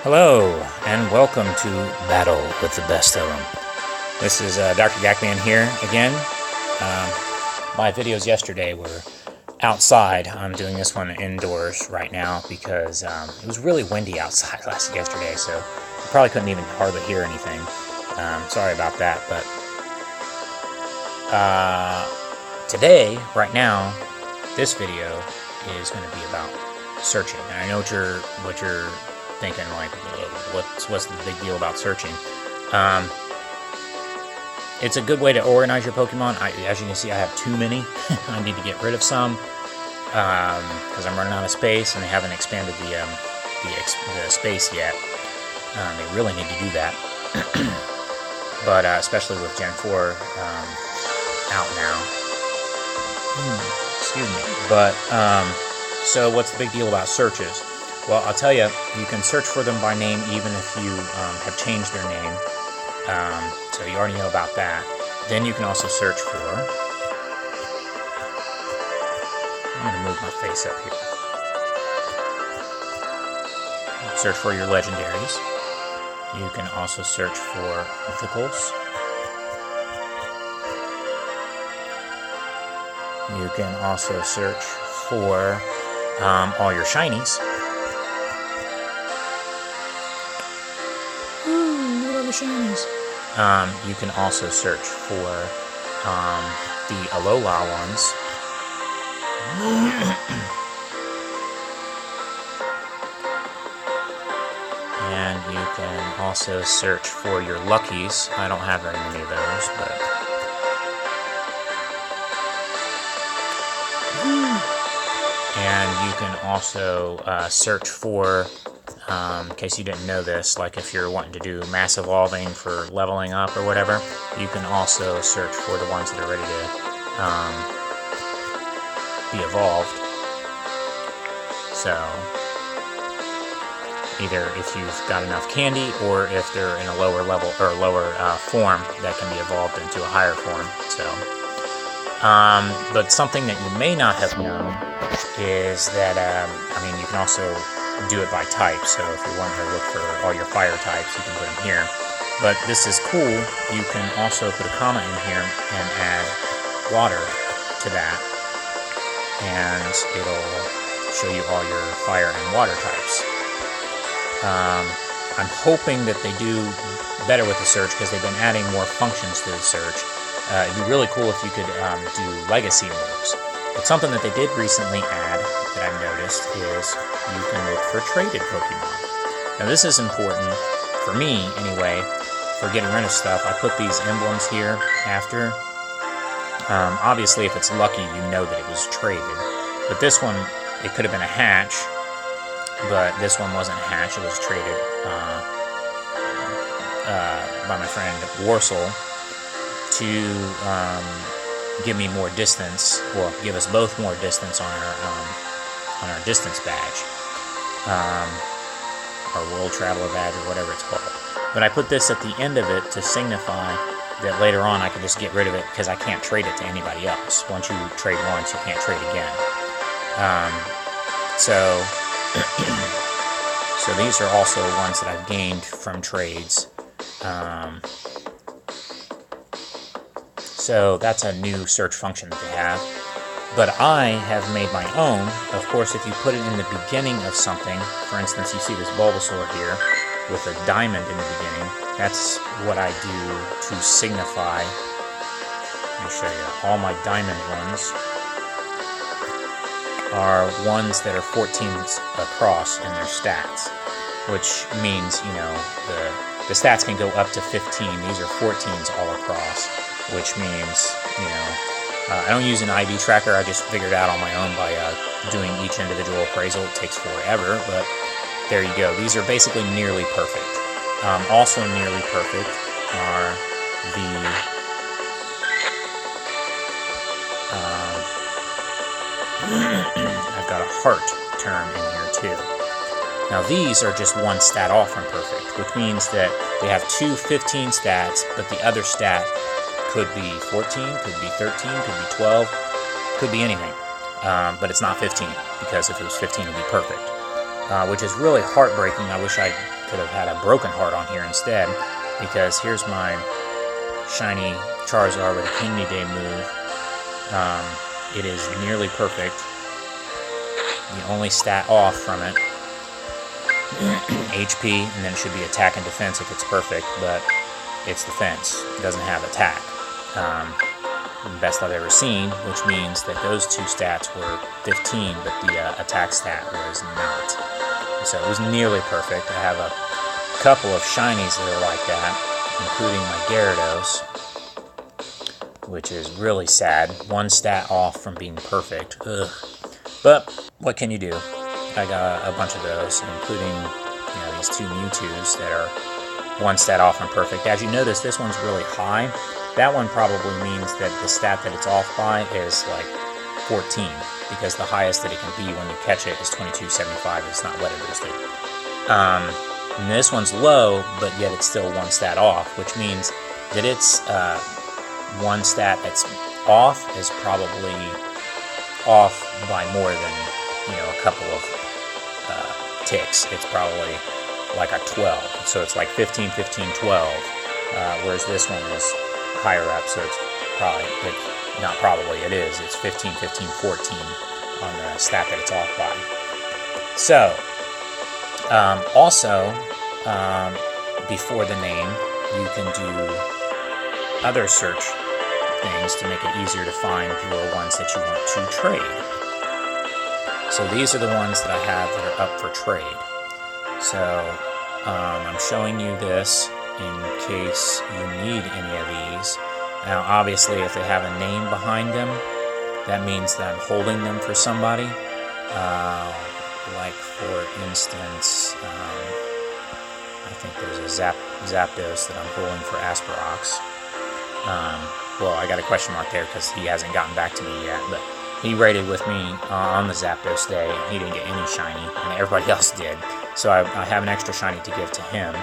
Hello, and welcome to Battle with the Best of Them. This is Dr. Gakman here again. My videos yesterday were outside. I'm doing this one indoors right now because it was really windy outside yesterday, so you probably couldn't even hardly hear anything. Sorry about that, but today, right now, this video is going to be about searching. And I know what you're thinking, like, what's the big deal about searching? It's a good way to organize your Pokemon. As you can see, I have too many. I need to get rid of some because I'm running out of space, and they haven't expanded the space yet. They really need to do that, but especially with Gen 4 out now. Excuse me. But so what's the big deal about searches? Well, I'll tell you, you can search for them by name even if you have changed their name. So you already know about that. Then you can also search for... I'm going to move my face up here. Search for your legendaries. You can also search for mythicals. You can also search for all your shinies. Shinies. You can also search for the Alola ones. And you can also search for your Luckies. I don't have very many of those, but... And you can also search for... in case you didn't know this, like if you're wanting to do mass evolving for leveling up or whatever, you can also search for the ones that are ready to be evolved. So, either if you've got enough candy, or if they're in a lower level or lower form that can be evolved into a higher form. So, but something that you may not have known is that you can also do it by type. So if you want to look for all your fire types, you can put them here. But this is cool. You can also put a comma in here and add water to that, and it'll show you all your fire and water types. I'm hoping that they do better with the search because they've been adding more functions to the search. It'd be really cool if you could do legacy moves. But something that they did recently add that I've noticed is you can look for traded Pokemon. Now this is important, for me anyway, for getting rid of stuff. I put these emblems here after. Obviously if it's lucky you know that it was traded. But this one, it could have been a hatch, but this one wasn't a hatch, it was traded by my friend Warsaw to give me more distance, or give us both more distance on our distance badge, our world traveler badge, or whatever it's called. But I put this at the end of it to signify that later on I can just get rid of it because I can't trade it to anybody else. Once you trade once, you can't trade again. So these are also ones that I've gained from trades. So that's a new search function that they have. But I have made my own. Of course, if you put it in the beginning of something, for instance, you see this Bulbasaur here with a diamond in the beginning, that's what I do to signify. Let me show you. All my diamond ones are ones that are 14s across in their stats, which means, the stats can go up to 15. These are 14s all across, which means, I don't use an ID tracker. I just figured it out on my own by doing each individual appraisal. It takes forever, but there you go. These are basically nearly perfect. Also nearly perfect are the I've got a heart term in here too. Now these are just one stat off from perfect, which means that they have two 15 stats, but the other stat could be 14, could be 13, could be 12, could be anything. But it's not 15, because if it was 15 it would be perfect. which is really heartbreaking. I wish I could have had a broken heart on here instead, because here's my shiny Charizard with a Kingly Day move. It is nearly perfect. The only stat off from it, HP, and then it should be attack and defense if it's perfect, but it's defense. It doesn't have attack. The best I've ever seen, which means that those two stats were 15, but the attack stat was not. So it was nearly perfect. I have a couple of shinies that are like that, including my Gyarados, which is really sad. One stat off from being perfect. Ugh. But what can you do? I got a bunch of those, including these two Mewtwo's that are one stat off from perfect. As you notice, this one's really high. That one probably means that the stat that it's off by is like 14, because the highest that it can be when you catch it is 2275. It's not weather boosted. And this one's low, but yet it's still one stat off, which means that it's one stat that's off is probably off by more than a couple of ticks. It's probably like a 12, so it's like 15, 15, 12, whereas this one is higher up, so it's probably, it's 15, 15, 14 on the stat that it's off by. So, also, before the name, you can do other search things to make it easier to find your ones that you want to trade. So these are the ones that I have that are up for trade. So I'm showing you this in case you need any of these. Now obviously if they have a name behind them, that means that I'm holding them for somebody. Like for instance, I think there's a Zapdos that I'm holding for Asporox. Well, I got a question mark there because he hasn't gotten back to me yet, but he raided with me on the Zapdos day. He didn't get any shiny, and everybody else did. So I have an extra shiny to give to him.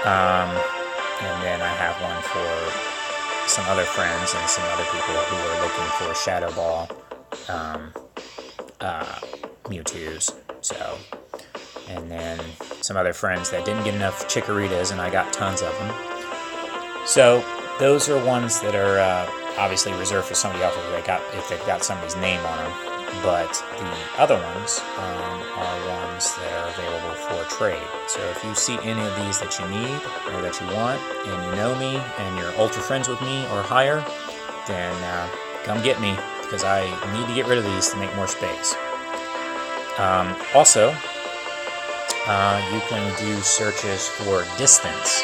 And then I have one for some other friends and some other people who are looking for Shadow Ball Mewtwo's. So, and then some other friends that didn't get enough Chikorritas, and I got tons of them. So those are ones that are obviously reserved for somebody else if they've got somebody's name on them. But the other ones are ones that are available for trade. So if you see any of these that you need or that you want, and you know me and you're ultra friends with me or higher, then come get me, because I need to get rid of these to make more space. Also, you can do searches for distance.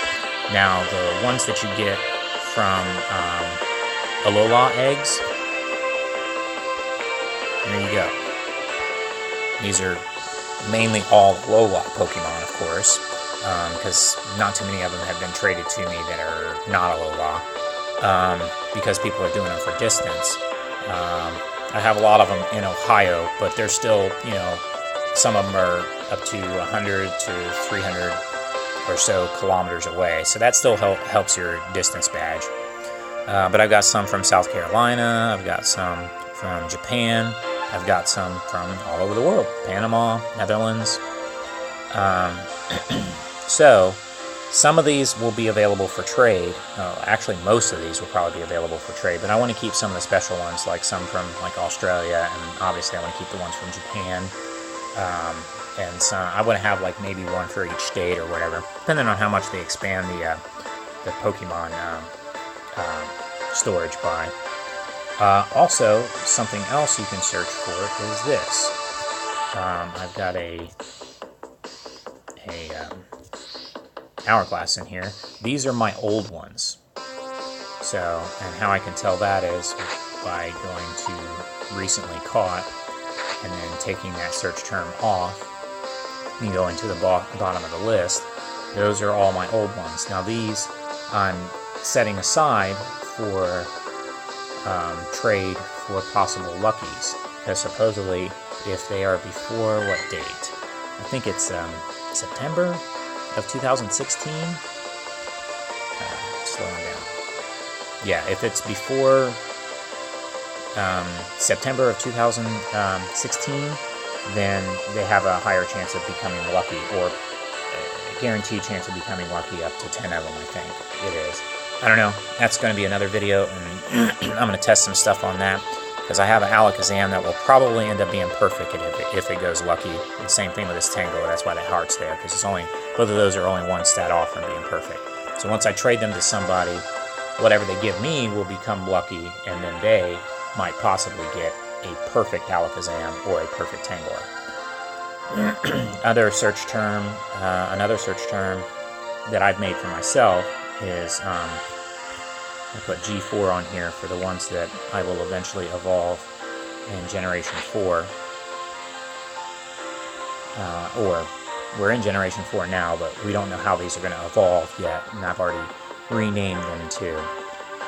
Now, the ones that you get from Alola eggs, there you go. These are mainly all Alola Pokemon, of course, because not too many of them have been traded to me that are not Alola, because people are doing them for distance. I have a lot of them in Ohio, but they're still, some of them are up to 100 to 300 or so kilometers away, so that still helps your distance badge. But I've got some from South Carolina, I've got some from Japan, I've got some from all over the world, Panama, Netherlands. So some of these will be available for trade. Actually, most of these will probably be available for trade, but I want to keep some of the special ones, like some from Australia, and obviously I want to keep the ones from Japan. And some, I want to have like maybe one for each state or whatever, depending on how much they expand the Pokemon storage by. Also, something else you can search for is this. I've got a hourglass in here. These are my old ones. So, and how I can tell that is by going to recently caught and then taking that search term off and going to the bottom of the list. Those are all my old ones. Now these I'm setting aside for trade for possible luckies, because supposedly if they are before what date? I think it's September of 2016. Slowing down. Yeah, if it's before September of 2016, then they have a higher chance of becoming lucky, or a guaranteed chance of becoming lucky up to 10 of them, I think it is. I don't know. That's going to be another video, and I'm going to test some stuff on that, because I have an Alakazam that will probably end up being perfect if it goes lucky. And same thing with this Tango. That's why that heart's there, because it's only, both of those are only one stat off from being perfect. So once I trade them to somebody, whatever they give me will become lucky, and then they might possibly get a perfect Alakazam or a perfect Tangela. Another search term that I've made for myself is, I put G4 on here for the ones that I will eventually evolve in Generation 4. Or we're in Generation 4 now, but we don't know how these are going to evolve yet, and I've already renamed them too.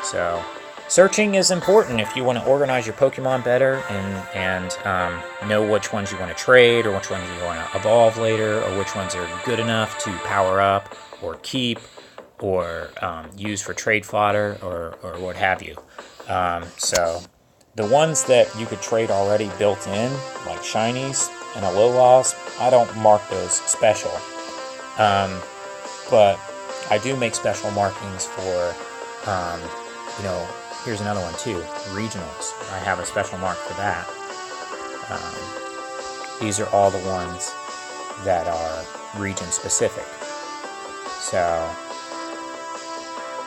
So searching is important if you want to organize your Pokemon better and know which ones you want to trade, or which ones you want to evolve later, or which ones are good enough to power up or keep, or use for trade fodder, or what have you. So the ones that you could trade already built in, like shinies and Alolas, I don't mark those special. But I do make special markings for, you know, here's another one too, regionals. I have a special mark for that. These are all the ones that are region specific. So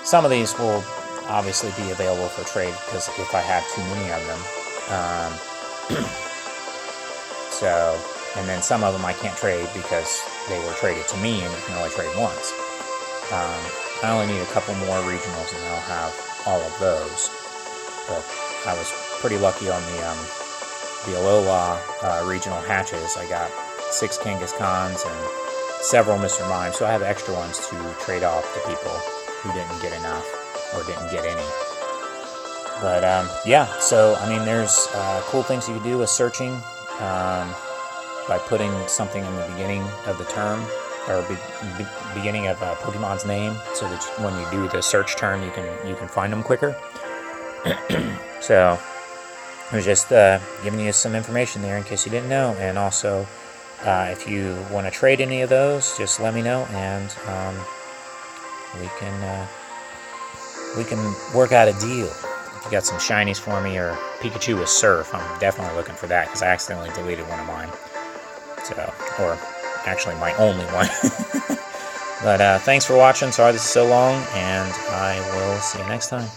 some of these will obviously be available for trade, because if I have too many of them. So, and then some of them I can't trade because they were traded to me and you can only trade once. I only need a couple more regionals and I'll have all of those. But I was pretty lucky on the Alola regional hatches. I got 6 Kangaskhans and several Mr. Mime, so I have extra ones to trade off to people who didn't get enough or didn't get any. But yeah, so I mean, there's cool things you can do with searching by putting something in the beginning of the term, or beginning of Pokemon's name, so that when you do the search term, you can find them quicker. So I was just giving you some information there in case you didn't know. And also, if you want to trade any of those, just let me know, and we can work out a deal. If you got some shinies for me, or Pikachu with Surf, I'm definitely looking for that, because I accidentally deleted one of mine. So, or actually my only one. But thanks for watching. Sorry this is so long, and I will see you next time.